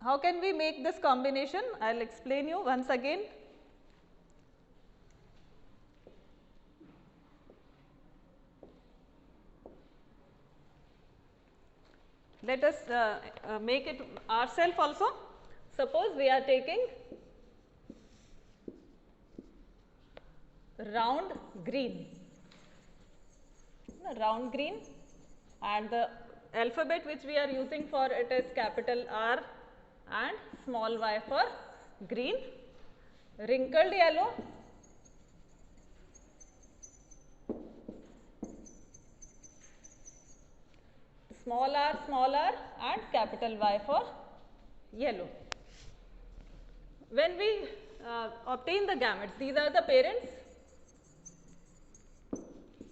How can we make this combination? I will explain you once again. Let us make it ourselves also. Suppose we are taking round green, and the alphabet which we are using for it is capital R and small y for green. Wrinkled yellow, small r and capital Y for yellow. When we obtain the gametes, these are the parents.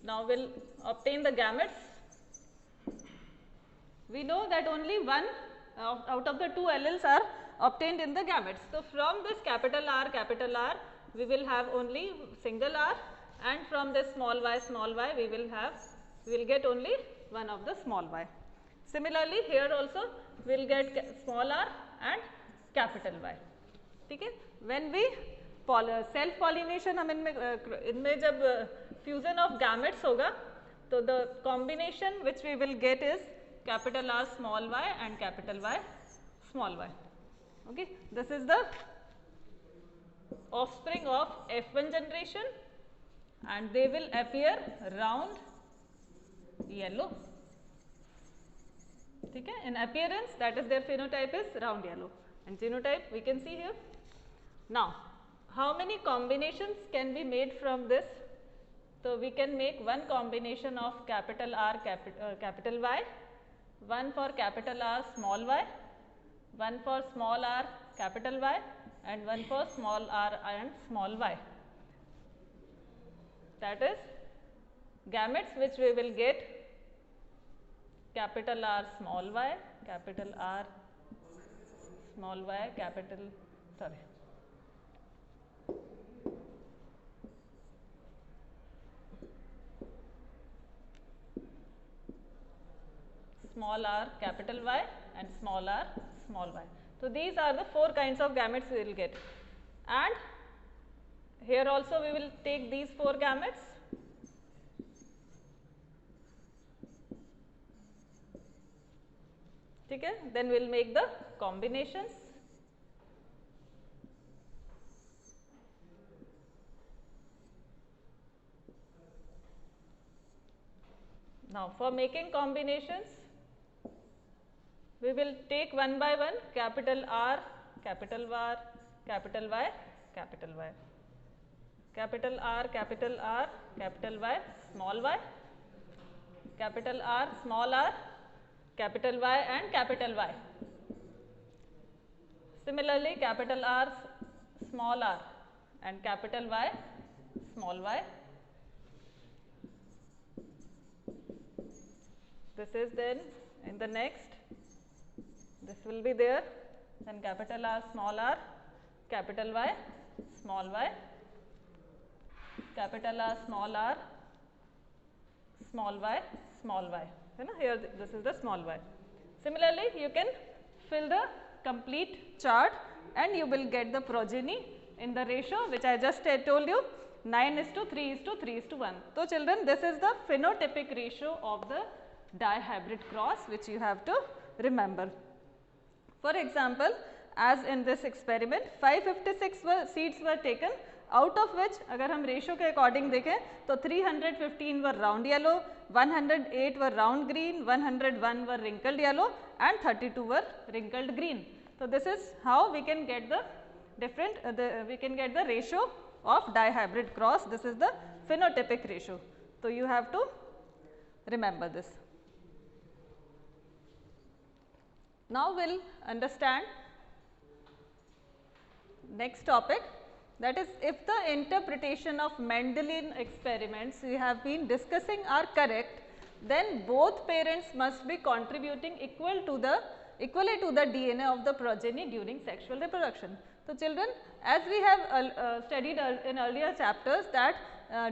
Now we will obtain the gametes. We know that only one out of the two alleles are obtained in the gametes. So from this capital R, we will have only single R, and from this small y, we will get only one of the small y. Similarly, here also we will get small r and capital Y. ठीक है? When we self pollination, हम इनमें जब fusion of gametes होगा, तो the combination which we will get is capital R small y and capital Y small y. Okay, this is the offspring of F1 generation, and they will appear round yellow. ठीक है? In appearance, that is their phenotype is round yellow, and genotype we can see here. Now, how many combinations can be made from this? So we can make one combination of capital R capital Y, one for capital R small y, one for small r capital Y, and one for small r and small y. That is gametes which we will get capital R small y, capital R small y, small r capital Y and small r small y. So these are the four kinds of gametes we will get, and here also we will take these four gametes. ठीक है? Then we will make the combinations. Now for making combinations, we will take one by one capital R, capital Y, capital Y, capital Y, capital R, capital Y, small y, capital R, small r, capital Y and capital Y. Similarly, capital R, small r and capital Y, small y. This is then in the next, this will be there, then capital R, capital Y, small y, capital R, small y, small y. Here this is the small y. Similarly, you can fill the complete chart and you will get the progeny in the ratio which I just told you, 9:3:3:1. So children, this is the phenotypic ratio of the dihybrid cross which you have to remember. For example, as in this experiment, 556 seeds were taken, out of which अगर हम ratio के according देखें तो 315 were round yellow, 108 were round green, 101 were wrinkled yellow and 32 were wrinkled green. So this is how we can get the ratio of dihybrid cross. This is the phenotypic ratio. So you have to remember this. Now we will understand next topic, that is, if the interpretation of Mendelian experiments we have been discussing are correct, then both parents must be contributing equally to the DNA of the progeny during sexual reproduction. So children, as we have studied in earlier chapters that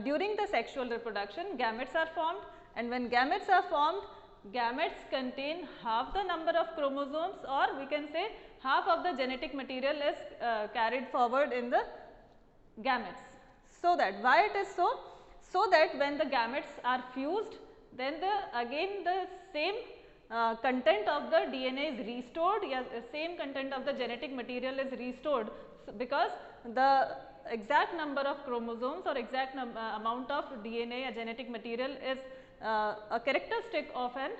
during the sexual reproduction gametes are formed, and when gametes are formed, gametes contain half the number of chromosomes, or we can say half of the genetic material is carried forward in the gametes. So that why it is so? So that when the gametes are fused, then again the same content of the DNA is restored, same content of the genetic material is restored, because the exact number of chromosomes or exact amount of DNA या genetic material is a characteristic of an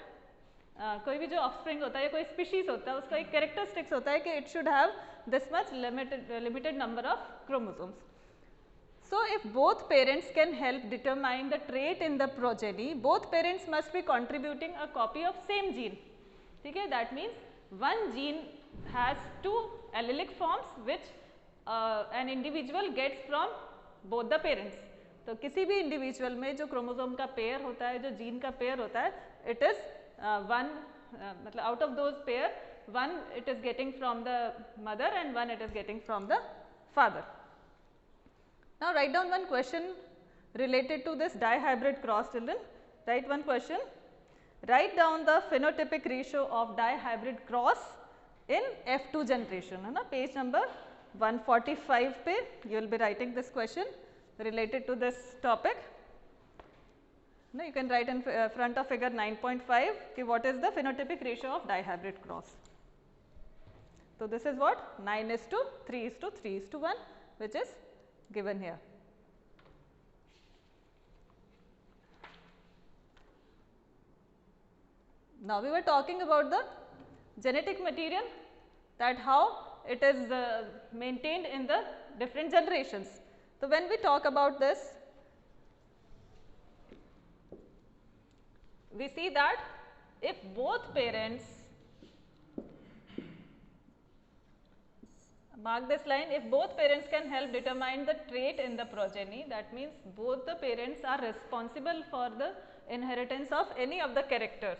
कोई भी जो offspring होता है या कोई species होता है उसका एक characteristics होता है कि it should have this much limited number of chromosomes. So if both parents can help determine the trait in the progeny, both parents must be contributing a copy of same gene. ठीक है, that means one gene has two allelic forms which an individual gets from both the parents. तो किसी भी individual में जो chromosome का pair होता है, जो जीन का पेयर होता है, इट इज वन, मतलब out of those pair one it is getting from the mother and one it is getting from the father. Now write down one question related to this dihybrid cross, children. Write one question. Write down the phenotypic ratio of dihybrid cross in F2 generation. है ना, page number 145 पे you will be writing this question related to this topic. No, you can write in front of figure 9.5 कि what is the phenotypic ratio of dihybrid cross. So this is what 9:3:3:1 which is given here. Now we were talking about the genetic material, that how it is maintained in the different generations. So when we talk about this, we see that if both parents, mark this line, if both parents can help determine the trait in the progeny, that means both the parents are responsible for the inheritance of any of the characters.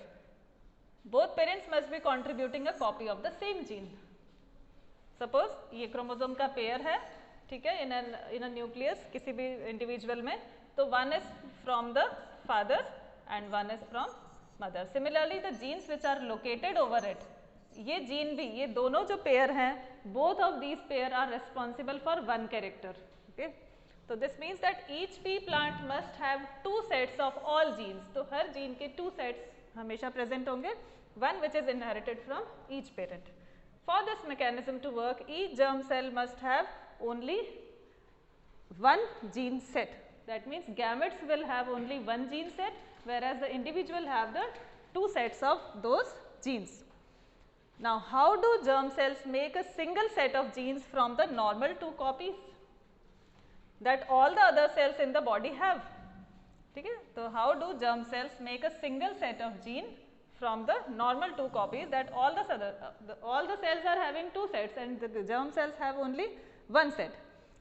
Both parents must be contributing a copy of the same gene. Suppose ये chromosome का pair है, ठीक है, in a nucleus किसी भी individual में, तो one is from the father and one is from mother. Similarly, the genes which are located over it, ये जीन भी, ये दोनों जो पेयर हैं, both of these pair are responsible for one character. Okay, so this means that each pea plant must have two sets of all genes. तो हर gene के two sets हमेशा present होंगे, one which is inherited from each parent. For this mechanism to work, each germ cell must have only one gene set. That means gametes will have only one gene set, whereas the individual have the two sets of those genes. Now, how do germ cells make a single set of genes from the normal two copies that all the other cells in the body have? ठीक है, तो how do germ cells make a single set of gene from the normal two copies that all the cells are having two sets and the germ cells have only one set.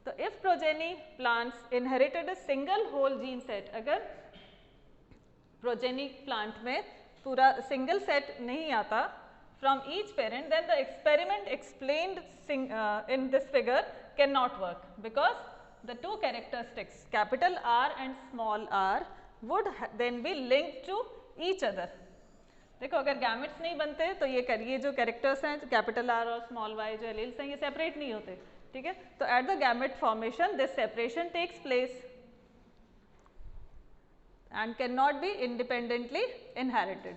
So if progeny plants inherited a single whole gene set, अगर progeny plant में पूरा single set नहीं आता from each parent, then the experiment explained in this figure cannot work, because the two characteristics capital R and small r would then be linked to each other. देखो अगर gametes नहीं बनते तो ये जो characters हैं कैपिटल आर और small Y जो एलील्स हैं ये सेपरेट नहीं होते, ठीक है, तो at the gamete formation this separation takes place and cannot be independently inherited.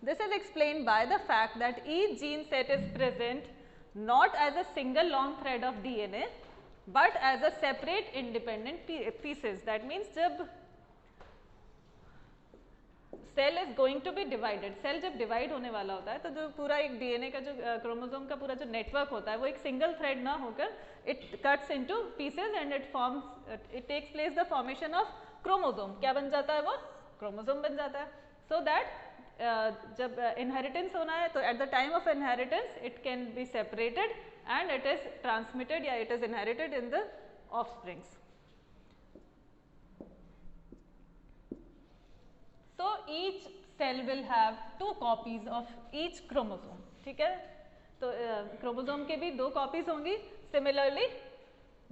This is explained by the fact that each gene set is present not as a single long thread of DNA but as a separate independent pieces. That means जब cell is going to be divided, cell जब divide होने वाला होता है तो जो पूरा एक DNA का जो क्रोमोसोम का पूरा जो नेटवर्क होता है वो एक सिंगल थ्रेड ना होकर it cuts into pieces and it takes place the formation of chromosome. क्या बन जाता है वो? क्रोमोसोम बन जाता है. So that जब inheritance होना है तो at the time of inheritance it can be separated and it is transmitted या it is inherited in the offsprings. So each cell will have two copies of each chromosome. ठीक है, तो chromosome के भी दो कॉपीज होंगी. Similarly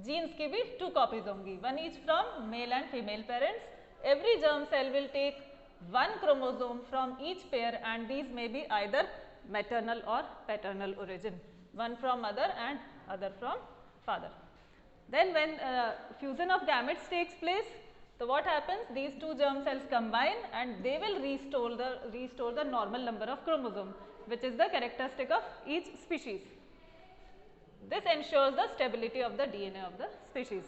genes की भी two copies होंगी, one each from male and female parents. Every germ cell will take one chromosome from each pair, and these may be either maternal or paternal origin, one from mother and other from father. Then when fusion of gametes takes place, so what happens? These two germ cells combine and they will restore the normal number of chromosomes, which is the characteristic of each species. This ensures the stability of the DNA of the species.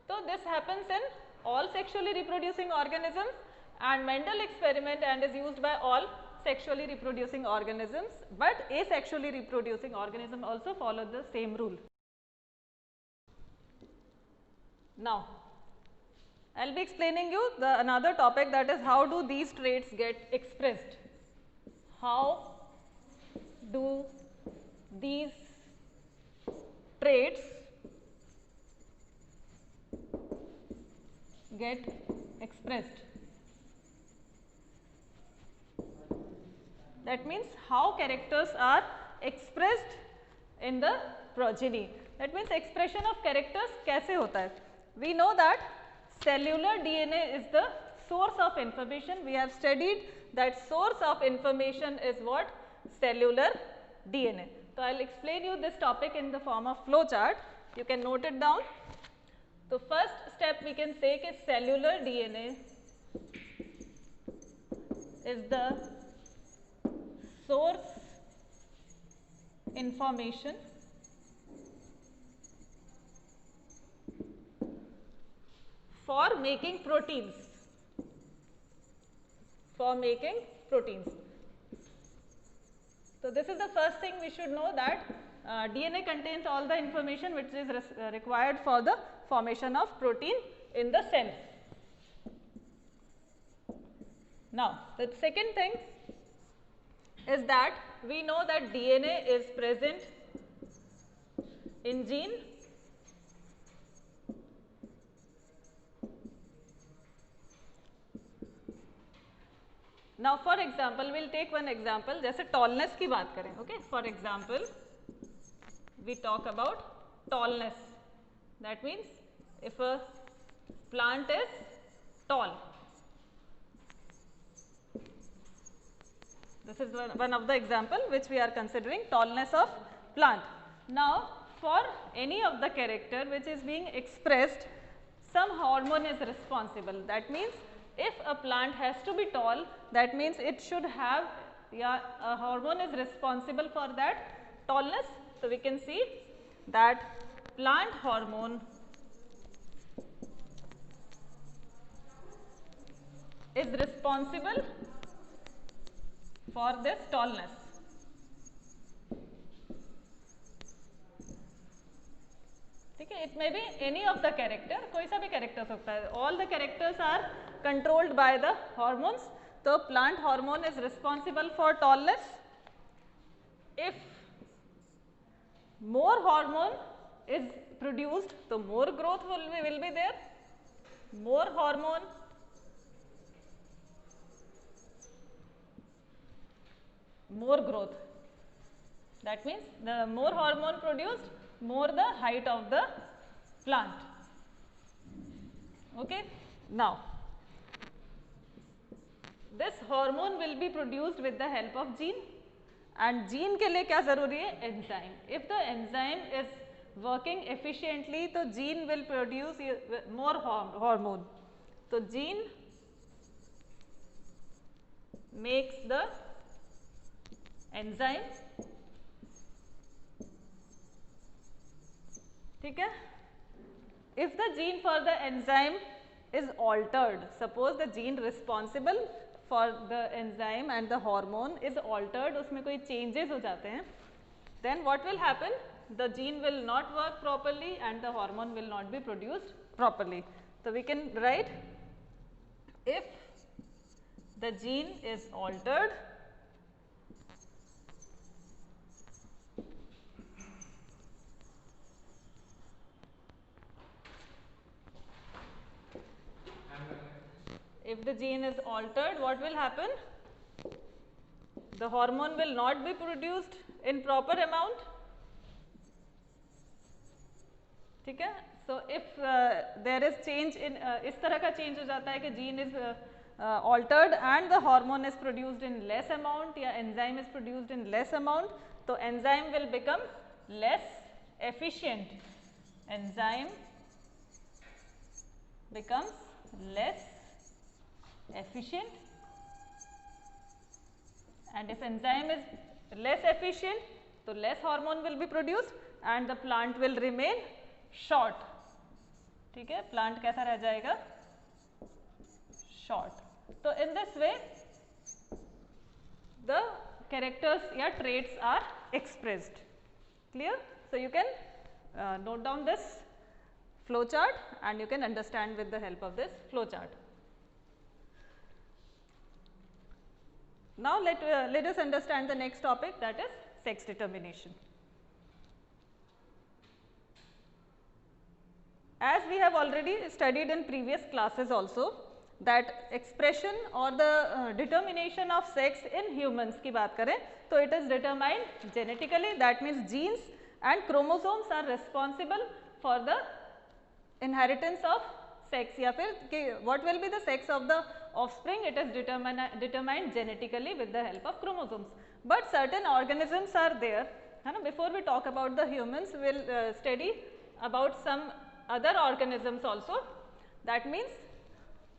So this happens in all sexually reproducing organisms, and Mendel experiment and is used by all sexually reproducing organisms, but asexually reproducing organisms also follow the same rule. Now, I will be explaining you another topic, that is how do these traits get expressed. How do these traits get expressed? That means how characters are expressed in the progeny. That means expression of characters कैसे होता है? We know that cellular DNA is the source of information. We have studied that source of information is what? Cellular DNA. So I will explain you this topic in the form of flow chart. You can note it down. So first step we can say that cellular DNA is the source information for making proteins. For making proteins. So this is the first thing we should know, that DNA contains all the information which is required for the formation of protein in the cell. Now, the second thing is that we know that DNA is present in gene. Now, for example, we will take one example, जैसे tallness की बात करें, okay? For example, we talk about tallness. That means if a plant is tall, this is one of the example which we are considering, tallness of plant. Now, for any of the character which is being expressed, some hormone is responsible. That means if a plant has to be tall, that means it should have a hormone is responsible for that tallness. So we can see that plant hormone is responsible for this tallness. Okay, it may be any of the character, कोई सा भी character सकता है. All the characters are controlled by the hormones. So plant hormone is responsible for tallness. If more hormone is produced, so more growth will be there. More hormone, more growth. That means the more hormone produced, more the height of the plant. Okay. Now, this hormone will be produced with the help of gene, and gene के लिए क्या जरूरी है? Enzyme. If the enzyme is working efficiently, तो gene will produce more hormone. So gene makes the enzyme. ठीक है? If the gene for the enzyme is altered, suppose the gene responsible for the enzyme and the hormone is altered, उसमें कोई changes हो जाते हैं, then what will happen? The gene will not work properly and the hormone will not be produced properly. So we can write, if the gene is altered, if the gene is altered, what will happen? The hormone will not be produced in proper amount. ठीक है? So if there is change in इस तरह का change हो जाता है कि gene is altered and the hormone is produced in less amount या enzyme is produced in less amount, तो enzyme will become less efficient. Enzyme becomes less efficient, and if enzyme is less efficient, so less hormone will be produced and the plant will remain short. ठीक है, plant कैसा रह जाएगा? Short. So in this way the characters या traits are expressed. Clear? So you can note down this flow chart and you can understand with the help of this flow chart. Now let us understand the next topic, that is sex determination. As we have already studied in previous classes also, that expression or the determination of sex in humans की बात करें तो it is determined genetically, that means genes and chromosomes are responsible for the inheritance of sex, या फिर what will be the sex of the offspring, it is determined genetically with the help of chromosomes. But certain organisms are there, before we talk about the humans we will study about some other organisms also. That means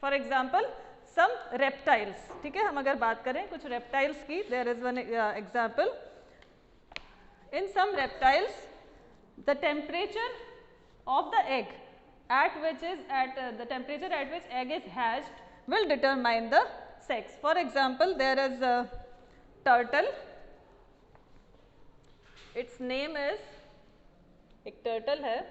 for example some reptiles. ठीक है, हम अगर बात करें कुछ reptiles की, there is one example. In some reptiles the temperature of the egg the temperature at which egg is hatched will determine the sex. For example, there is a turtle, its name is, एक turtle है,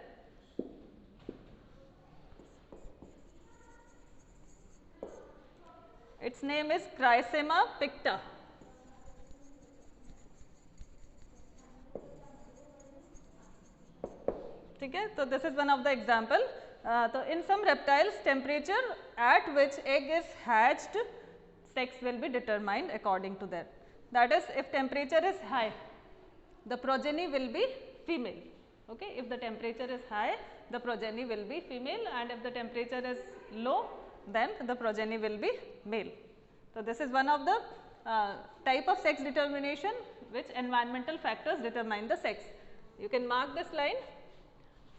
its name is Chrysema picta. ठीक है, तो this is one of the example. So in some reptiles temperature at which egg is hatched, sex will be determined according to that. That is, if temperature is high, the progeny will be female. Okay, if the temperature is high, the progeny will be female, and if the temperature is low, then the progeny will be male. So this is one of the type of sex determination which environmental factors determine the sex. You can mark this line.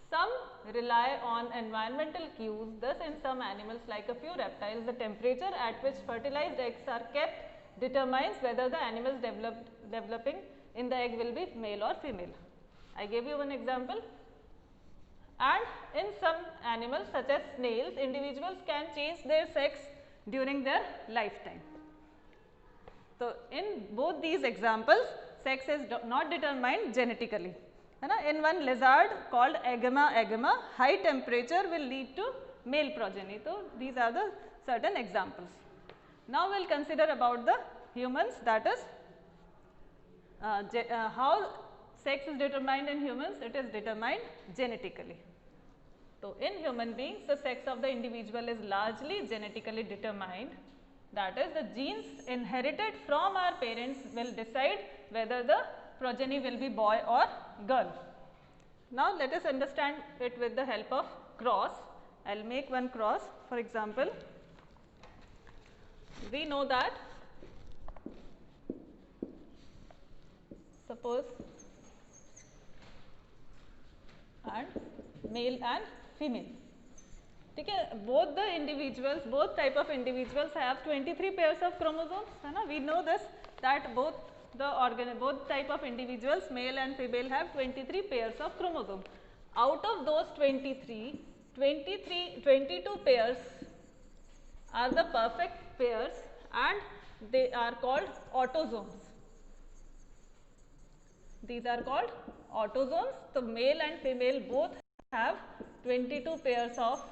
Some rely on environmental cues, thus in some animals like a few reptiles, the temperature at which fertilized eggs are kept determines whether the animals developing in the egg will be male or female. I gave you one example. And in some animals such as snails, individuals can change their sex during their lifetime. So in both these examples, sex is not determined genetically. In one lizard called Agama, high temperature will lead to male progeny. So these are the certain examples. Now we will consider about the humans, that is how sex is determined in humans. It is determined genetically. So in human beings, the sex of the individual is largely genetically determined. That is, the genes inherited from our parents will decide whether the progeny will be boy or girl. Now let us understand it with the help of cross. I will make one cross. For example, we know that suppose and male and female. ठीक है, both the individuals, both type of individuals have 23 pairs of chromosomes, है ना? We know this, that both type of individuals, male and female, have 23 pairs of chromosomes. Out of those 22 pairs are the perfect pairs and they are called autosomes. These are called autosomes. So male and female both have 22 pairs of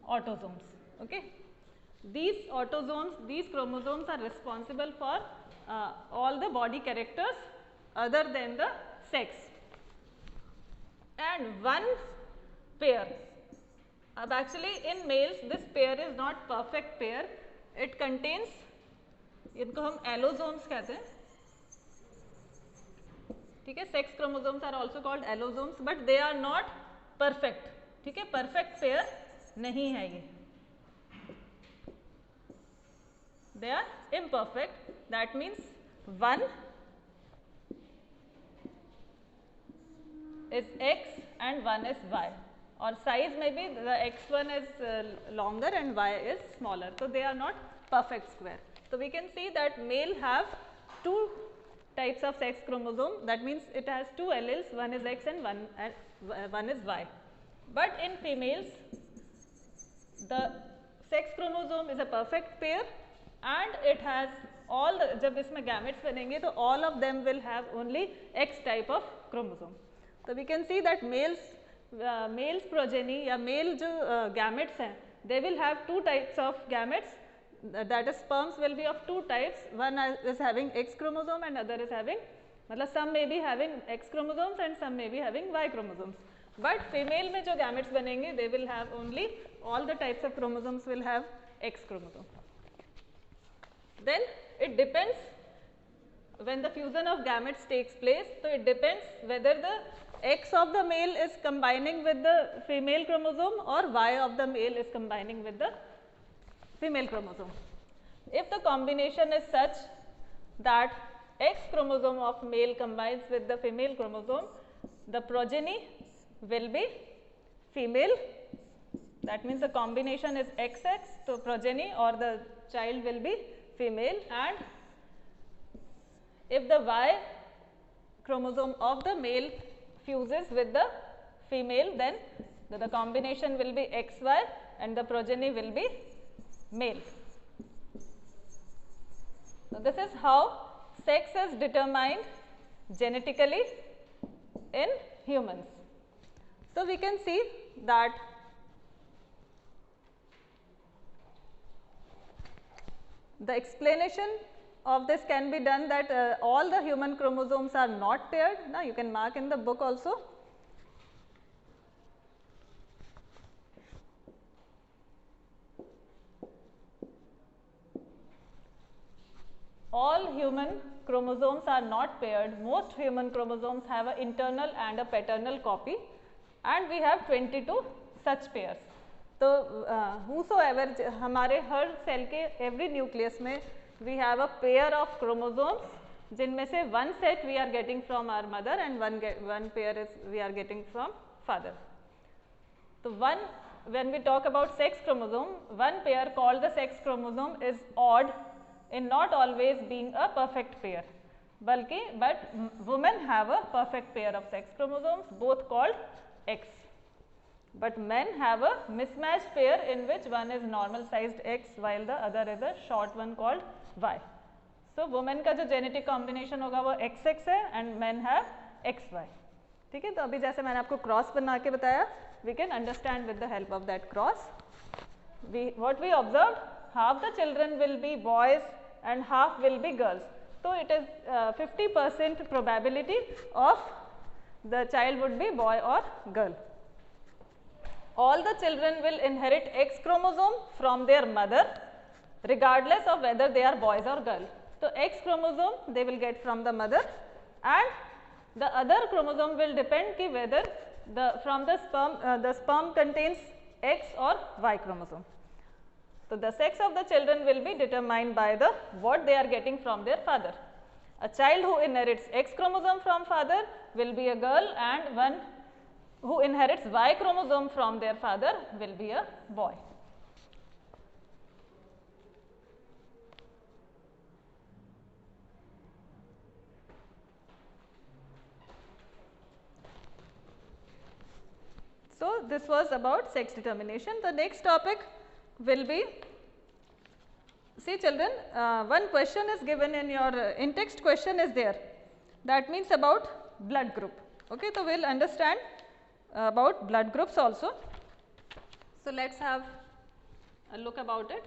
autosomes. Okay. These autosomes, these chromosomes are responsible for all the body characters other than the sex. And one pair, actually in males this pair is not perfect pair, it contains, इनको हम allosomes कहते हैं. ठीक है, sex chromosomes are also called allosomes, but they are not perfect. ठीक है, perfect pair नहीं है ये, they are imperfect. That means 1 is x and 1 is y, or size may be the x1 is longer and y is smaller, so they are not perfect square. So we can see that male have two types of sex chromosome, that means it has two alleles, one is x and one is y. But in females the sex chromosome is a perfect pair and it has all the, जब इसमें gametes बनेंगे तो all of them will have only x type of chromosome. So we can see that males progeny या male जो gametes हैं, they will have two types of gametes, that is sperms will be of two types, one is having x chromosome and other is having, मतलब some may be having x chromosomes and some may be having y chromosomes. But female में जो gametes बनेंगे they will have only, all the types of chromosomes will have x chromosome. Then it depends when the fusion of gametes takes place, so it depends whether the x of the male is combining with the female chromosome or y of the male is combining with the female chromosome. If the combination is such that x chromosome of male combines with the female chromosome, the progeny will be female, that means the combination is XX, so progeny or the child will be female. And if the Y chromosome of the male fuses with the female, then the combination will be XY and the progeny will be male. So this is how sex is determined genetically in humans. So we can see that the explanation of this can be done that all the human chromosomes are not paired. Now you can mark in the book also. All human chromosomes are not paired. Most human chromosomes have an internal and a paternal copy, and we have 22 such pairs. तो whosoever हमारे हर cell के every nucleus में we have a pair of chromosomes, जिनमें से one set we are getting from our mother and one pair is we are getting from father. So when we talk about sex chromosome, one pair called the sex chromosome is odd in not always being a perfect pair, but women have a perfect pair of sex chromosomes, both called X. But men have a mismatched pair in which one is normal sized X while the other is a short one called Y. So women का जो genetic combination होगा वो XX है and men have XY. ठीक है, तो अभी जैसे मैंने आपको क्रॉस बना के बताया, we can understand with the help of that cross. What we observed, half the children will be boys and half will be girls. So it is 50% probability of the child would be boy or girl. All the children will inherit X chromosome from their mother regardless of whether they are boys or girls. So X chromosome they will get from the mother, and the other chromosome will depend ki whether from the sperm contains X or Y chromosome. So the sex of the children will be determined by what they are getting from their father. A child who inherits X chromosome from father will be a girl, and one who inherits Y chromosome from their father will be a boy. So this was about sex determination. The next topic will be, see children, one question is given in your in-text question is there. That means about blood group. Okay, so we'll understand about blood groups also. So let's have a look about it.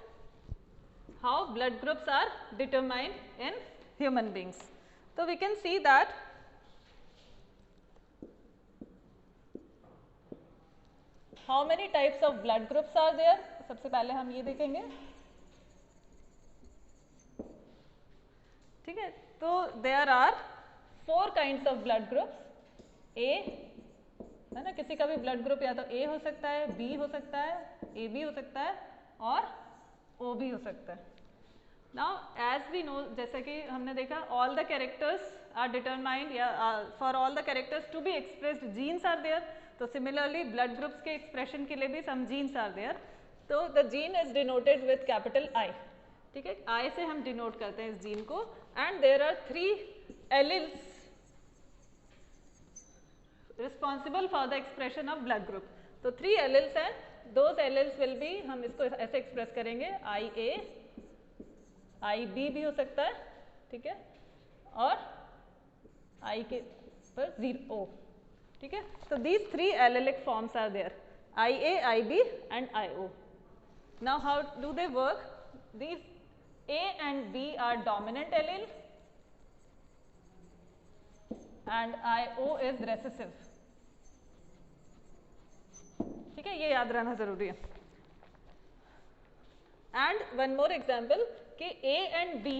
How blood groups are determined in human beings. So we can see that how many types of blood groups are there. सबसे पहले हम ये देखेंगे. ठीक है, तो there are 4 kinds of blood groups: A, है ना, किसी का भी ब्लड ग्रुप या तो ए हो सकता है, बी हो सकता है, ए बी हो सकता है और ओ भी हो सकता है। नाउ एज वी नो, जैसे कि हमने देखा all the characters are determined या for all the characters to be expressed genes are there, तो सिमिलरली ब्लड ग्रुप्स के एक्सप्रेशन के लिए भी सम जीन्स आर देयर। तो the gene is denoted with capital I, ठीक है, आई से हम डिनोट करते हैं इस जीन को। And there are 3 alleles responsible for the expression of blood group. तो 3 एलिल्स हैं, दोज एलिल्स विल बी, हम इसको ऐसे एक्सप्रेस करेंगे, आई ए, आई बी भी हो सकता है, ठीक है, और आई के पर 0 ओ, ठीक है। तो these 3 allelic forms are there, I A, I B and I O. Now how do they work? These A and B are dominant allele and IO is recessive, ठीक है, ये याद रहना जरूरी है। एंड वन मोर एग्जाम्पल कि A and B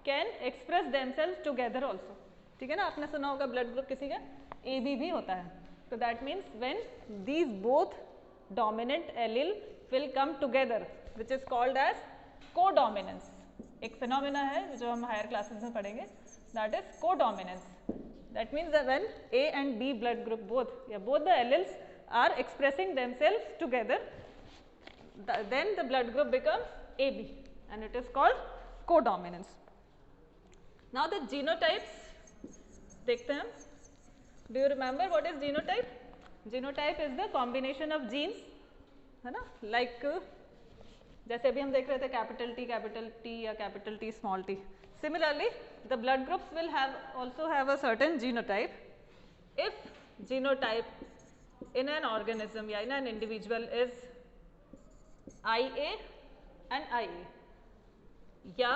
can express themselves together also, ठीक है ना, आपने सुना होगा ब्लड ग्रुप किसी का ए बी भी होता है, तो that means when these both dominant allele will come together which is called as codominance. एक फिनोमेना है जो हम हायर क्लासेस में पढ़ेंगे, that is codominance. That means that when A and B blood group both या both the alleles are expressing themselves together, then the blood group becomes AB and it is called codominance. Now the genotypes देखते हैं हम। Do you remember what is genotype? Genotype is the combination of genes, है ना, like जैसे अभी हम देख रहे थे कैपिटल टी या capital T small T. Similarly the blood groups will have also have a certain genotype. If genotype in an organism या in an individual is IA and IA, या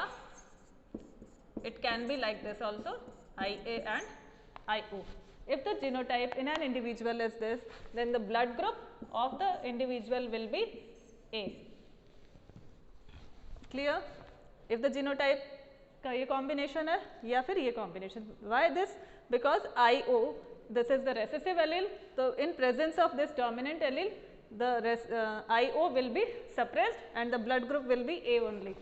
it can be like this also, IA and IO. If the genotype in an individual is this, then the blood group of the individual will be A. Clear? If the genotype का ये combination है या फिर ये combination, why this? Because IO, this is the recessive allele, so in presence of this dominant allele, the IO will be suppressed and the blood group will be A only.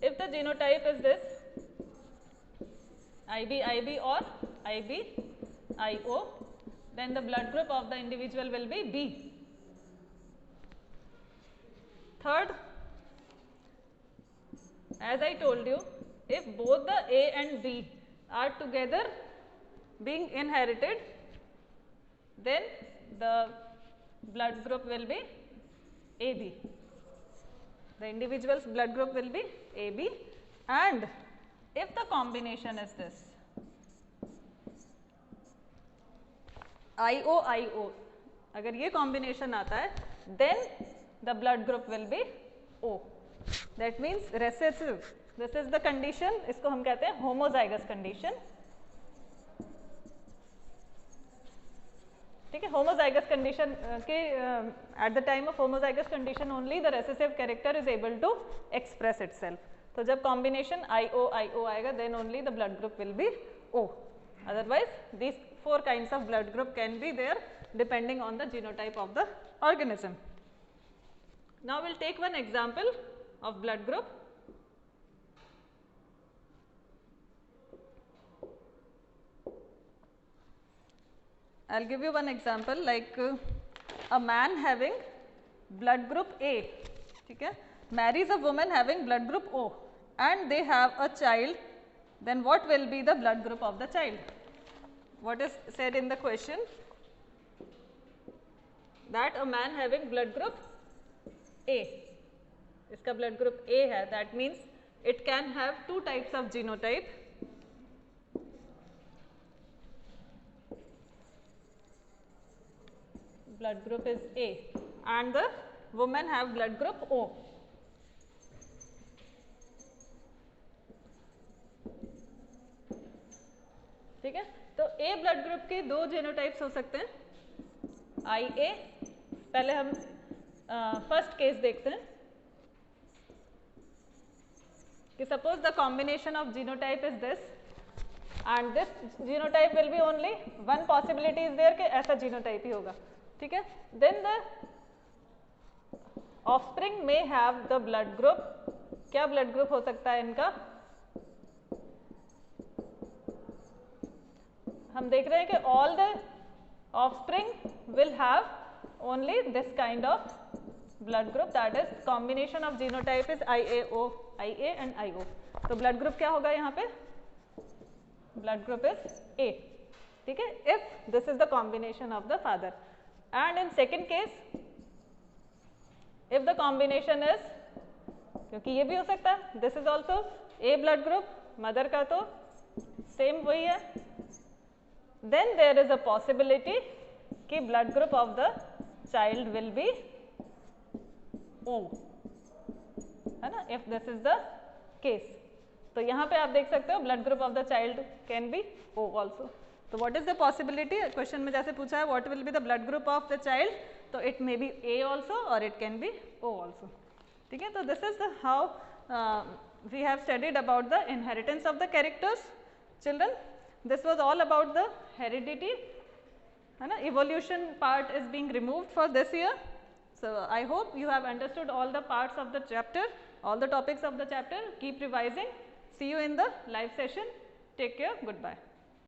If the genotype is this IB, IB or IB, IO, then the blood group of the individual will be B. Third, as I told you, if both the A and B are together being inherited, then the blood group will be AB. The individual's blood group will be AB, and if the combination is this IO IO, अगर ये combination आता है, then the blood group will be O. That means recessive. This is the condition, इसको हम कहते हैं homozygous condition, ठीक है। homozygous condition के at the time of homozygous condition only the recessive character is able to express itself. तो जब combination IO IO आएगा, then only the blood group will be O. Otherwise these 4 kinds of blood group can be there depending on the genotype of the organism. Now we'll take one example of blood group. I'll give you one example, like a man having blood group A, ठीक है, marries a woman having blood group O and they have a child, then what will be the blood group of the child? What is said in the question? That a man having blood group A, इसका blood group A है, that means it can have 2 types of genotype. Blood group is A and the woman have blood group O. ठीक है, तो A blood group के 2 genotypes हो सकते हैं, IA। पहले हम फर्स्ट केस देखते हैं कि suppose the combination of genotype is this and this genotype will be only one possibility is there कि ऐसा जीनोटाइप ही होगा, ठीक है. Then the offspring may have the blood group, क्या ब्लड ग्रुप हो सकता है इनका? हम देख रहे हैं कि all the offspring will have only this kind of blood group, that is combination of genotype is IAO, IA and IO. तो blood group क्या होगा यहाँ पे? Blood group is A, ठीक है. If this is the combination of the father, and in second case, if the combination is, क्योंकि ये भी हो सकता है, this is also A blood group, mother का तो same वही है, then there is a possibility कि blood group of the child will be O, है ना, if this is the case. तो यहाँ पे आप देख सकते हो blood group of the child can be O also. तो what is the possibility? Question में जैसे पूछा है what will be the blood group of the child, तो it may be A also or it can be O also, ठीक है. तो this is the how we have studied about the inheritance of the characters. Children, this was all about the heredity, है ना. Evolution part is being removed for this year. So I hope you have understood all the parts of the chapter, all the topics of the chapter. Keep revising. See you in the live session. Take care. Goodbye.